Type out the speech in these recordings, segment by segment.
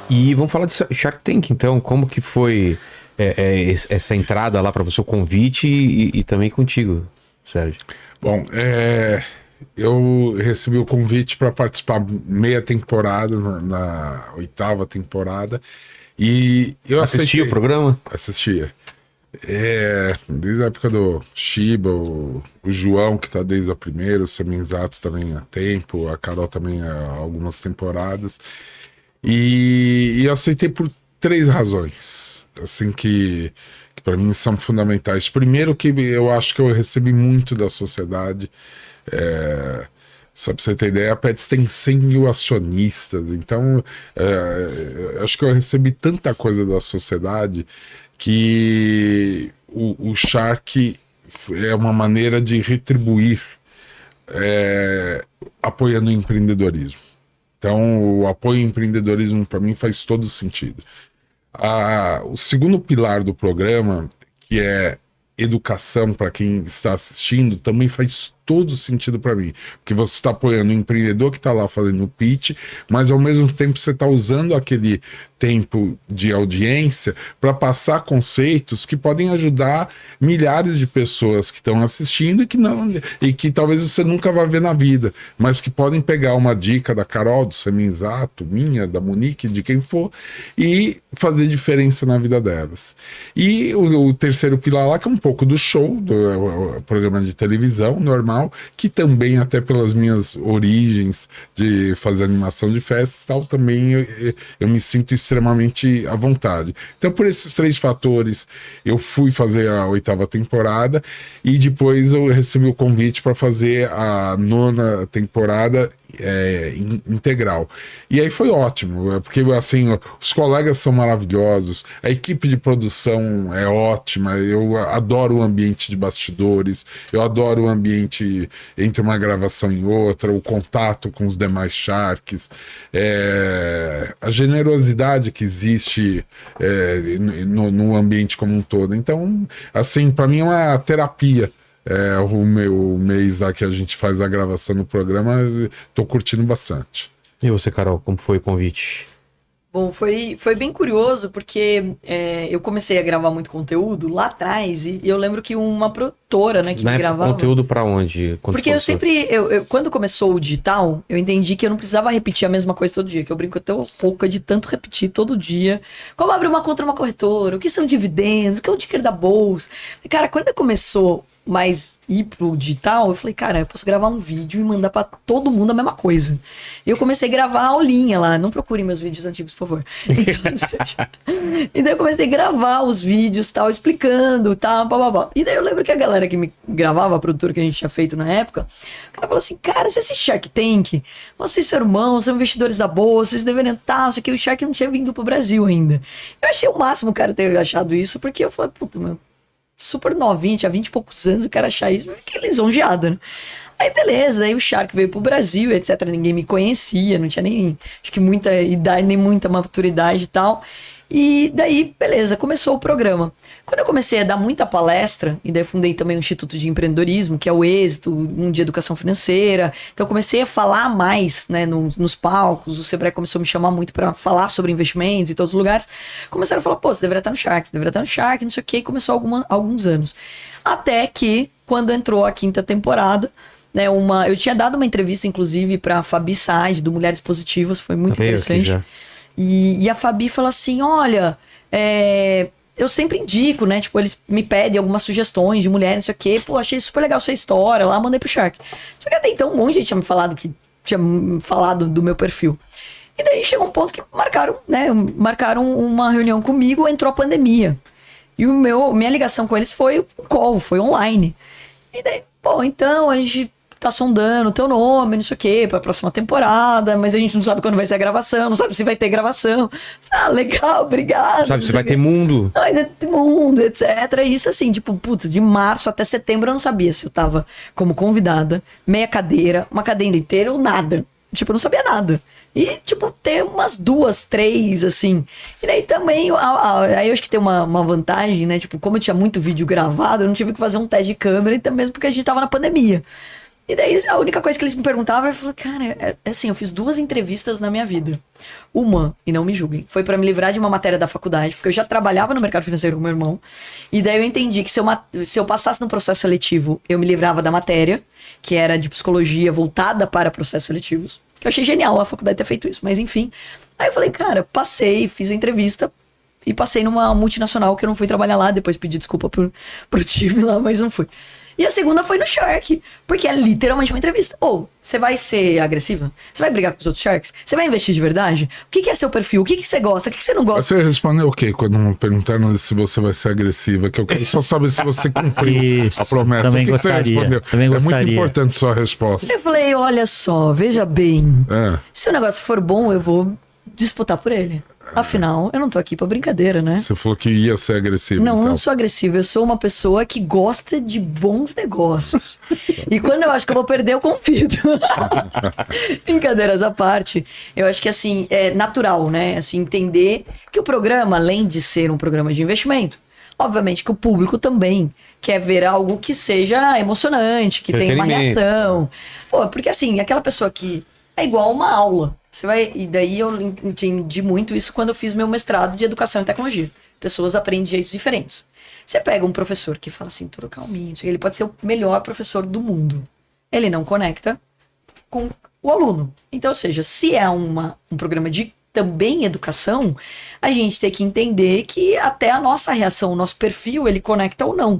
E vamos falar de Shark Tank, então. Como que foi essa entrada lá para você, o convite e também contigo, Sérgio? Bom, eu recebi o convite para participar meia temporada, na 8ª temporada, e eu Assistia aceitei. o programa? Assistia. Desde a época do Shiba, o João, que tá desde a primeira, o Semenzato também há tempo, a Carol também há algumas temporadas. E eu aceitei por 3 razões, assim, que para mim são fundamentais. Primeiro, que eu acho que eu recebi muito da sociedade. Só para você ter ideia, a Pets tem 100 mil acionistas, então acho que eu recebi tanta coisa da sociedade que o Shark é uma maneira de retribuir apoiando o empreendedorismo. Então, o apoio ao empreendedorismo, para mim, faz todo sentido. O segundo pilar do programa, que é educação para quem está assistindo, também faz todo sentido para mim, porque você está apoiando o empreendedor que está lá fazendo o pitch, mas ao mesmo tempo você está usando aquele tempo de audiência para passar conceitos que podem ajudar milhares de pessoas que estão assistindo e que talvez você nunca vá ver na vida, mas que podem pegar uma dica da Carol, do Semenzato, minha, da Monique, de quem for, e fazer diferença na vida delas. E o terceiro pilar lá, que é um pouco do show, do programa de televisão normal, que também, até pelas minhas origens de fazer animação de festas e tal, também eu me sinto extremamente à vontade. Então, por esses 3 fatores, eu fui fazer a 8ª temporada e depois eu recebi o convite para fazer a 9ª temporada integral. E aí foi ótimo, porque assim, os colegas são maravilhosos, a equipe de produção é ótima, eu adoro o ambiente de bastidores, eu adoro o ambiente entre uma gravação e outra, o contato com os demais Sharks, a generosidade que existe no ambiente como um todo. Então, assim, para mim é uma terapia. O meu mês lá que a gente faz a gravação no programa, tô curtindo bastante. E você, Carol, como foi o convite? Bom, foi bem curioso, porque eu comecei a gravar muito conteúdo lá atrás, e eu lembro que uma produtora, né, que Na me época, gravava... conteúdo pra onde? Porque eu sempre, quando começou o digital, eu entendi que eu não precisava repetir a mesma coisa todo dia, que eu brinco até rouca de tanto repetir todo dia. Como abrir uma conta numa corretora, o que são dividendos, o que é o ticker da bolsa. E, cara, quando começou mais ir pro digital, eu falei, cara, eu posso gravar um vídeo e mandar pra todo mundo a mesma coisa. E eu comecei a gravar a aulinha lá, não procurem meus vídeos antigos, por favor. Então eu comecei a gravar os vídeos, tal, explicando, tal, blá. E daí eu lembro que a galera que me gravava, a produtora que a gente tinha feito na época, o cara falou assim, cara, você assiste Shark Tank? Vocês são irmãos, são investidores da bolsa, vocês deveriam estar, só que o Shark não tinha vindo pro Brasil ainda. Eu achei o máximo o cara ter achado isso, porque eu falei, puta, meu, super novinho, tinha 20 e poucos anos, o cara achar isso, que lisonjeada, né? Aí beleza, daí o Shark veio pro Brasil, etc, ninguém me conhecia, não tinha nem, acho que muita idade, nem muita maturidade e tal. E daí, beleza, começou o programa. Quando eu comecei a dar muita palestra, e daí fundei também um Instituto de Empreendedorismo, que é o Êxito, um de Educação Financeira. Então eu comecei a falar mais, né, nos palcos, o Sebrae começou a me chamar muito para falar sobre investimentos em todos os lugares. Começaram a falar, pô, você deveria estar no Shark, você deveria estar no Shark, não sei o que, e começou alguns anos. Até que, quando entrou a 5ª temporada, né, eu tinha dado uma entrevista, inclusive, para a Fabi Saad, do Mulheres Positivas, foi muito interessante. E a Fabi falou assim, olha, eu sempre indico, né, tipo, eles me pedem algumas sugestões de mulheres, não sei o quê, pô, achei super legal sua história, lá mandei pro Shark. Só que até então um monte de gente tinha me falado do meu perfil. E daí chegou um ponto que marcaram uma reunião comigo, entrou a pandemia. E minha ligação com eles foi um call, foi online. E daí, pô, então a gente tá sondando o teu nome, não sei o quê, pra próxima temporada, mas a gente não sabe quando vai ser a gravação, não sabe se vai ter gravação. Ah, legal, obrigado. Sabe se vai ter mundo. Ainda tem mundo, etc. Isso assim, tipo, putz, de março até setembro eu não sabia se eu tava como convidada, meia cadeira, uma cadeira inteira ou nada. Tipo, eu não sabia nada. E, tipo, ter umas 2, 3, assim. E daí também, aí eu acho que tem uma vantagem, né? Tipo, como eu tinha muito vídeo gravado, eu não tive que fazer um teste de câmera, então mesmo porque a gente tava na pandemia. E daí a única coisa que eles me perguntavam, eu falei, cara, assim, eu fiz 2 entrevistas na minha vida. Uma, e não me julguem, foi pra me livrar de uma matéria da faculdade, porque eu já trabalhava no mercado financeiro com meu irmão. E daí eu entendi que se eu passasse no processo seletivo, eu me livrava da matéria, que era de psicologia voltada para processos seletivos. Que eu achei genial a faculdade ter feito isso, mas enfim. Aí eu falei, cara, passei, fiz a entrevista e passei numa multinacional que eu não fui trabalhar lá, depois pedi desculpa pro time lá, mas não fui. E a segunda foi no Shark, porque é literalmente uma entrevista. Você vai ser agressiva? Você vai brigar com os outros Sharks? Você vai investir de verdade? O que é seu perfil? O que você gosta? O que você não gosta? Você respondeu o quê quando me perguntaram se você vai ser agressiva? Que eu quero só saber se você cumpriu a promessa. Também o que gostaria. Você respondeu? Também gostaria. É muito importante sua resposta. Eu falei, olha só, veja bem. É. Se o negócio for bom, eu vou disputar por ele. Afinal, eu não tô aqui pra brincadeira, né? Você falou que ia ser agressivo. Não, então. não sou agressiva. Eu sou uma pessoa que gosta de bons negócios. E quando eu acho que eu vou perder, eu convido. Brincadeiras à parte. Eu acho que, assim, é natural, né? Assim, entender que o programa, além de ser um programa de investimento, obviamente que o público também quer ver algo que seja emocionante, que tenha uma reação. Pô, porque, assim, aquela pessoa que é igual uma aula. E daí eu entendi muito isso quando eu fiz meu mestrado de educação e tecnologia. Pessoas aprendem de jeitos diferentes. Você pega um professor que fala assim, tudo calminho, ele pode ser o melhor professor do mundo. Ele não conecta com o aluno. Então, ou seja, se é um programa de também educação, a gente tem que entender que até a nossa reação, o nosso perfil, ele conecta ou não.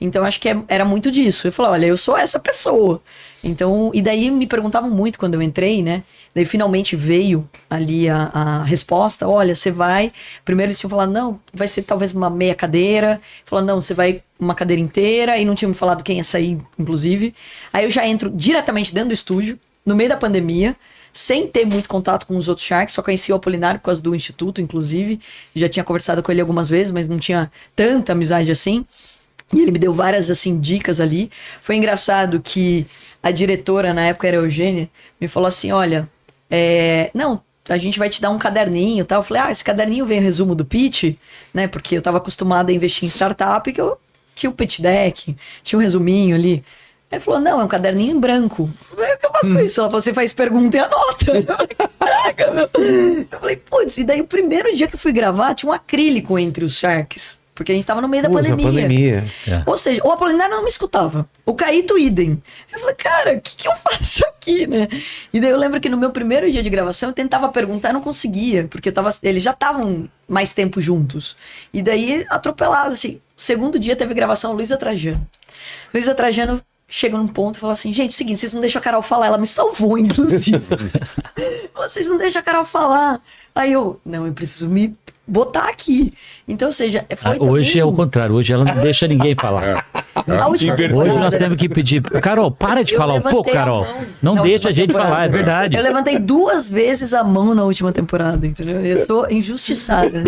Então, acho que era muito disso. Eu falei, olha, eu sou essa pessoa. Então, e daí me perguntavam muito quando eu entrei, né? Daí finalmente veio ali a resposta, olha, você vai... Primeiro eles tinham falado, não, vai ser talvez uma meia cadeira. Falaram, não, você vai uma cadeira inteira. E não tinham me falado quem ia sair, inclusive. Aí eu já entro diretamente dentro do estúdio, no meio da pandemia, sem ter muito contato com os outros Sharks. Só conheci o Apolinário por causa do Instituto, inclusive. Já tinha conversado com ele algumas vezes, mas não tinha tanta amizade assim. E ele me deu várias, assim, dicas ali. Foi engraçado que a diretora, na época era a Eugênia, me falou assim, olha... não, a gente vai te dar um caderninho e tal. Eu falei, esse caderninho vem o resumo do pitch, né? Porque eu tava acostumada a investir em startup, que eu tinha o pitch deck, tinha um resuminho ali. Aí falou, não, é um caderninho em branco. Eu falei, o que eu faço com isso? Ela falou, você faz pergunta e anota. Eu falei, caraca, meu. Eu falei, putz, e daí o primeiro dia que eu fui gravar, tinha um acrílico entre os Sharks. Porque a gente tava no meio da pandemia. Ou seja, o Apolinário não me escutava. O Caíto, idem. Eu falei, cara, o que eu faço aqui, né? E daí eu lembro que no meu primeiro dia de gravação eu tentava perguntar e não conseguia. Porque eles já estavam mais tempo juntos. E daí, atropelado, assim. O segundo dia teve gravação Luísa Trajano. Luísa Trajano chega num ponto e fala assim, gente, é o seguinte, vocês não deixam a Carol falar. Ela me salvou, inclusive. Vocês não deixam a Carol falar. Aí eu preciso me botar aqui. Então, ou seja, foi hoje também... é o contrário, hoje ela não deixa ninguém falar. Hoje nós temos que pedir, Carol, para de falar um pouco, Carol. Não deixa a gente falar, é verdade. Eu levantei 2 vezes a mão na última temporada, entendeu? Eu tô injustiçada.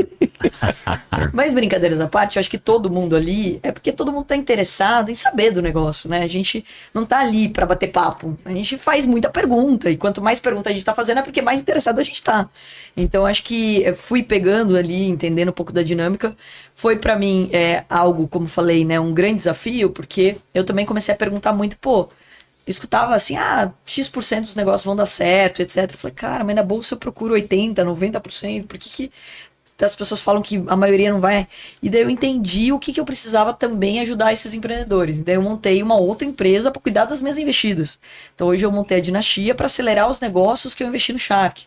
Mas brincadeiras à parte, eu acho que todo mundo ali, é porque todo mundo tá interessado em saber do negócio, né? A gente não tá ali pra bater papo. A gente faz muita pergunta, e quanto mais pergunta a gente tá fazendo, é porque mais interessado a gente tá. Então, acho que eu fui pegando ali, entendendo um pouco da dinâmica. Foi pra mim algo, como falei, né, um grande desafio, porque eu também comecei a perguntar muito, escutava assim, X% dos negócios vão dar certo, etc. Eu falei, cara, mas na bolsa eu procuro 80%, 90%, por que as pessoas falam que a maioria não vai? E daí eu entendi o que eu precisava também ajudar esses empreendedores. Daí eu montei uma outra empresa para cuidar das minhas investidas. Então hoje eu montei a Dinastia para acelerar os negócios que eu investi no Shark.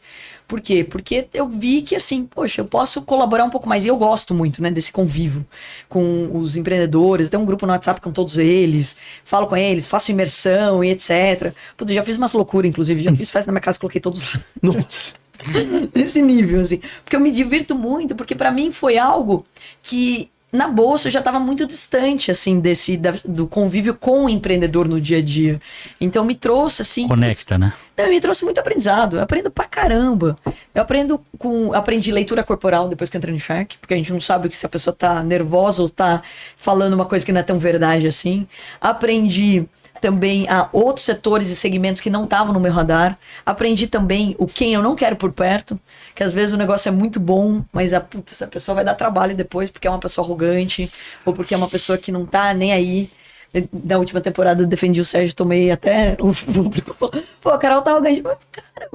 Por quê? Porque eu vi que, assim, poxa, eu posso colaborar um pouco mais. E eu gosto muito, né, desse convívio com os empreendedores. Tenho um grupo no WhatsApp com todos eles. Falo com eles, faço imersão e etc. Putz, já fiz umas loucuras, inclusive. Já fiz festa na minha casa, coloquei todos lá. Nossa. Desse nível, assim. Porque eu me divirto muito. Porque pra mim foi algo que... Na bolsa eu já estava muito distante, assim, do convívio com o empreendedor no dia a dia. Então me trouxe, assim... Conecta, né? Me trouxe muito aprendizado. Eu aprendo pra caramba. Eu aprendi leitura corporal depois que eu entrei no Shark, porque a gente não sabe se a pessoa tá nervosa ou tá falando uma coisa que não é tão verdade assim. Aprendi também a outros setores e segmentos que não estavam no meu radar. Aprendi também quem eu não quero por perto, que às vezes o negócio é muito bom, mas essa pessoa vai dar trabalho depois porque é uma pessoa arrogante ou porque é uma pessoa que não tá nem aí. Na última temporada eu defendi o Sérgio, tomei até o público. Pô, a Carol tava ganhando. Cara,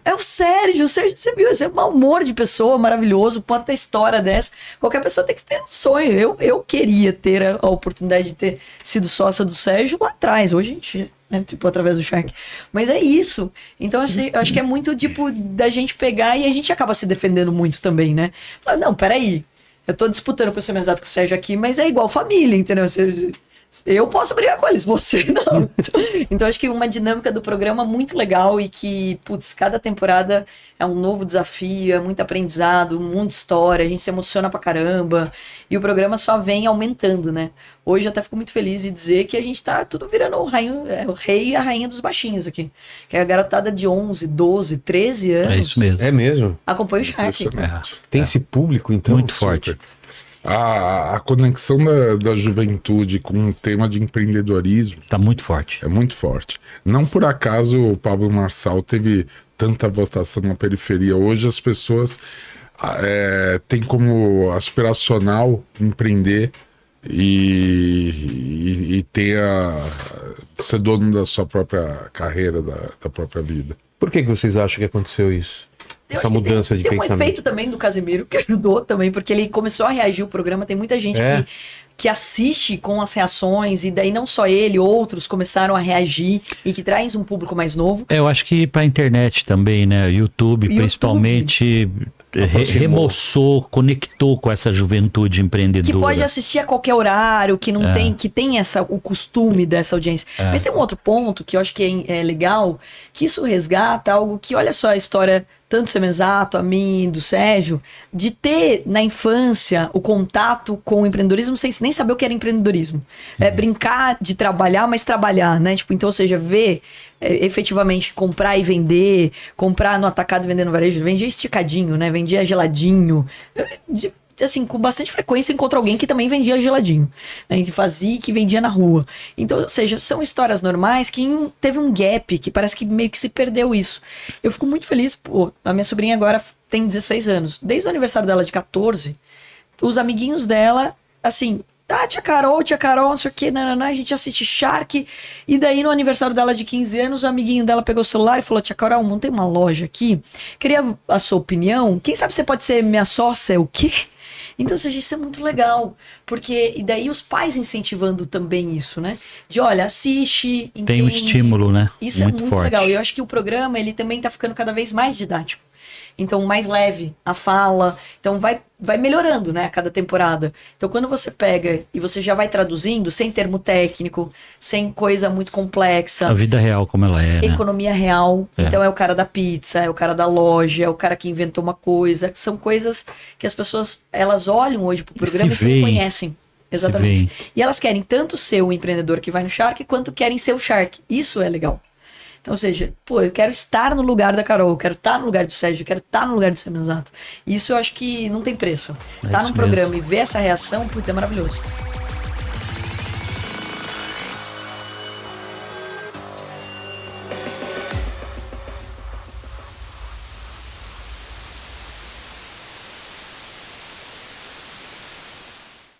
é o Sérgio, você viu, esse é um mau humor de pessoa maravilhoso, quanta história dessa. Qualquer pessoa tem que ter um sonho. Eu queria ter a oportunidade de ter sido sócia do Sérgio lá atrás. Hoje a gente, né, tipo, através do Shark. Mas é isso. Então, acho que é muito, tipo, da gente pegar e a gente acaba se defendendo muito também, né? Mas, não, peraí. Eu tô disputando por ser mesado com o Sérgio aqui, mas é igual família, entendeu? Eu posso brigar com eles, você não. Então acho que uma dinâmica do programa muito legal e que, putz, cada temporada é um novo desafio, é muito aprendizado, um mundo de história, a gente se emociona pra caramba e o programa só vem aumentando, né? Hoje eu até fico muito feliz de dizer que a gente tá tudo virando o rei e a rainha dos baixinhos aqui. Que é a garotada de 11, 12, 13 anos. É isso mesmo. É mesmo? Acompanha o Shark. Tem esse público, então? Muito forte. A conexão da juventude com o tema de empreendedorismo Tá muito forte. é muito forte. Não por acaso o Pablo Marçal teve tanta votação na periferia. Hoje as pessoas têm como aspiracional empreender e ter ser dono da sua própria carreira, da própria vida. Por que vocês acham que aconteceu isso? Essa mudança de tem um pensamento. efeito também do Casemiro, que ajudou também, porque ele começou a reagir ao programa. Tem muita gente que assiste com as reações, e daí não só ele, outros começaram a reagir e que traz um público mais novo. Eu acho que pra internet também, né? YouTube principalmente remoçou, conectou com essa juventude empreendedora. Que pode assistir a qualquer horário, que não tem, que tem o costume dessa audiência. Mas tem um outro ponto que eu acho que é legal, que isso resgata algo que, olha só a história, tanto do Semenzato, a mim, do Sérgio, de ter na infância o contato com o empreendedorismo sem nem saber o que era empreendedorismo. É brincar de trabalhar, mas trabalhar, né? Tipo, então, ou seja, ver efetivamente comprar e vender, comprar no atacado e vender no varejo, vendia esticadinho, né? Vendia geladinho. Assim, com bastante frequência eu encontro alguém que também vendia geladinho, né? E fazia, que vendia na rua. Então, ou seja, são histórias normais que teve um gap, que parece que meio que se perdeu isso. Eu fico muito feliz, pô, a minha sobrinha agora tem 16 anos. Desde o aniversário dela de 14, os amiguinhos dela, assim, tia Carol, não sei o que, a gente assiste Shark. E daí no aniversário dela de 15 anos, o amiguinho dela pegou o celular e falou: tia Carol, montei uma loja aqui, queria a sua opinião, quem sabe você pode ser minha sócia, o quê? Então, ou seja, isso é muito legal, porque e daí os pais incentivando também isso, né? De olha, assiste, entende. Tem um estímulo, né? Isso muito é muito forte. legal. E eu acho que o programa, ele também tá ficando cada vez mais didático. Então, mais leve a fala. Então, vai melhorando, né, a cada temporada. Então, quando você pega e você já vai traduzindo, sem termo técnico, sem coisa muito complexa. A vida real como ela é, né? Economia real. Então, é o cara da pizza, é o cara da loja, é o cara que inventou uma coisa. São coisas que as pessoas, elas olham hoje pro programa e se reconhecem. Exatamente. E elas querem tanto ser o empreendedor que vai no Shark, quanto querem ser o Shark. Isso é legal. Então, ou seja, pô, eu quero estar no lugar da Carol, eu quero estar no lugar do Sérgio, eu quero estar no lugar do Semenzato. Isso eu acho que não tem preço. Tá num programa e ver essa reação, putz, é maravilhoso.